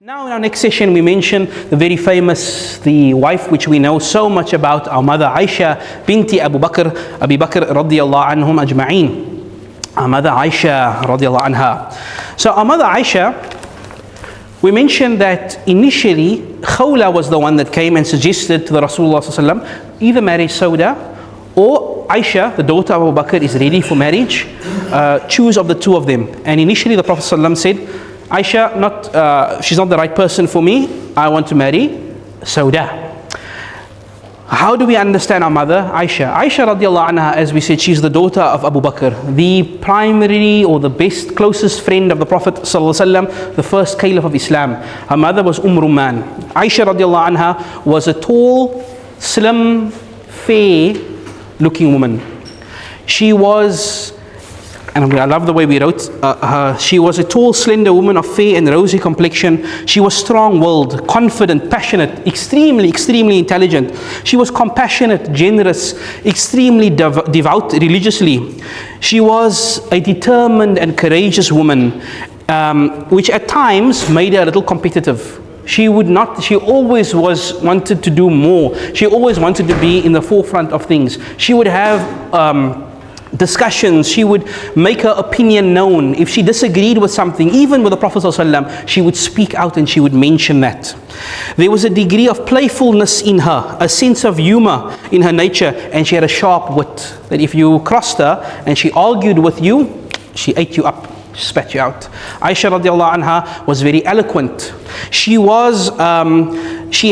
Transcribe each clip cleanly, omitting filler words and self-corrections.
Now in our next session we mention the very famous, the wife which we know so much about, our mother Aisha binti Abi Bakr radiyallahu anhum ajma'een. Our mother Aisha radiyallahu anha. So our mother Aisha, we mentioned that initially Khawla was the one that came and suggested to the Rasulullah sallallahu alaihi wasallam, either marry Sauda or Aisha, the daughter of Abu Bakr, is ready for marriage. Choose of the two of them. And initially the Prophet sallallahu alaihi wasallam said, Aisha, she's not the right person for me. I want to marry Sauda. How do we understand our mother Aisha? Aisha radiallahu anha, as we said, she's the daughter of Abu Bakr, the primary or the best, closest friend of the Prophet sallallahu alaihi wasallam, the first caliph of Islam. Her mother was Rumman. Aisha radiallahu anha was a tall, slim, fair looking woman. She was, and I love the way we wrote her. She was a tall, slender woman of fair and rosy complexion. She was strong-willed, confident, passionate, extremely intelligent. She was compassionate, generous, extremely devout religiously. She was a determined and courageous woman, which at times made her a little competitive. She always wanted to do more. She always wanted to be in the forefront of things. She would have discussions, she would make her opinion known. If she disagreed with something, even with the Prophet ﷺ, she would speak out and she would mention that. There was a degree of playfulness in her, a sense of humor in her nature, and she had a sharp wit, that if you crossed her and she argued with you, she ate you up, spat you out. Aisha radiallahu anha was very eloquent. She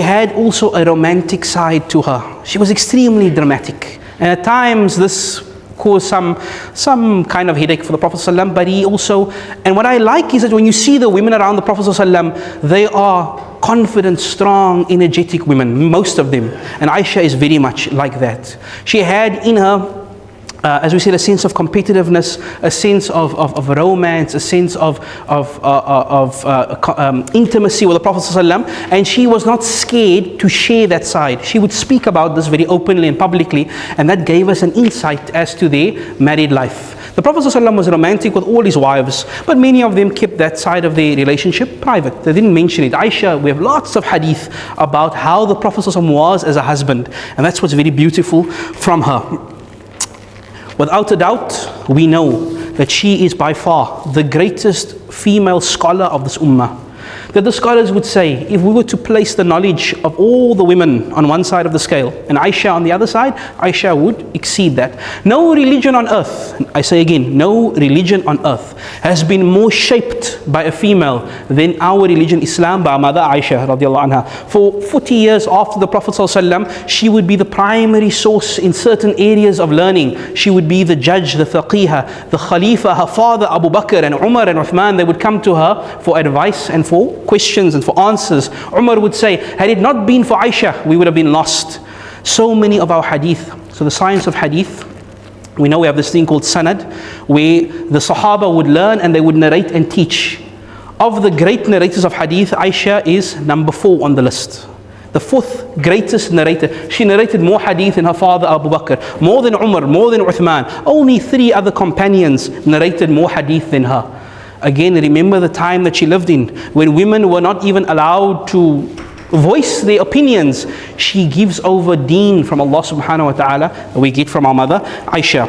had also a romantic side to her. She was extremely dramatic, and at times this caused some kind of headache for the Prophet ﷺ, but he also, and what I like is that when you see the women around the Prophet ﷺ, they are confident, strong, energetic women, most of them, and Aisha is very much like that. She had in her, as we said, a sense of competitiveness, a sense of romance, a sense of intimacy with the Prophet ﷺ, and she was not scared to share that side. She would speak about this very openly and publicly, and that gave us an insight as to their married life. The Prophet ﷺ was romantic with all his wives, but many of them kept that side of their relationship private. They didn't mention it. Aisha, we have lots of hadith about how the Prophet ﷺ was as a husband, and that's what's very beautiful from her. Without a doubt, we know that she is by far the greatest female scholar of this ummah. That the scholars would say, if we were to place the knowledge of all the women on one side of the scale and Aisha on the other side, Aisha would exceed that. No religion on earth, I say again, no religion on earth has been more shaped by a female than our religion, Islam, by our mother Aisha radiallahu anha. For 40 years after the Prophet ﷺ, she would be the primary source in certain areas of learning. She would be the judge, the faqihah, the khalifa. Her father Abu Bakr and Umar and Uthman, they would come to her for advice and for questions and for answers. Umar would say, had it not been for Aisha, we would have been lost. So many of our hadith, so the science of hadith, we know we have this thing called sanad, where the Sahaba would learn and they would narrate and teach. Of the great narrators of hadith, Aisha is number 4 on the list. The 4th greatest narrator. She narrated more hadith than her father Abu Bakr, more than Umar, more than Uthman. Only 3 other companions narrated more hadith than her. Again, remember the time that she lived in, when women were not even allowed to voice their opinions. She gives over deen from Allah subhanahu wa ta'ala, we get from our mother Aisha.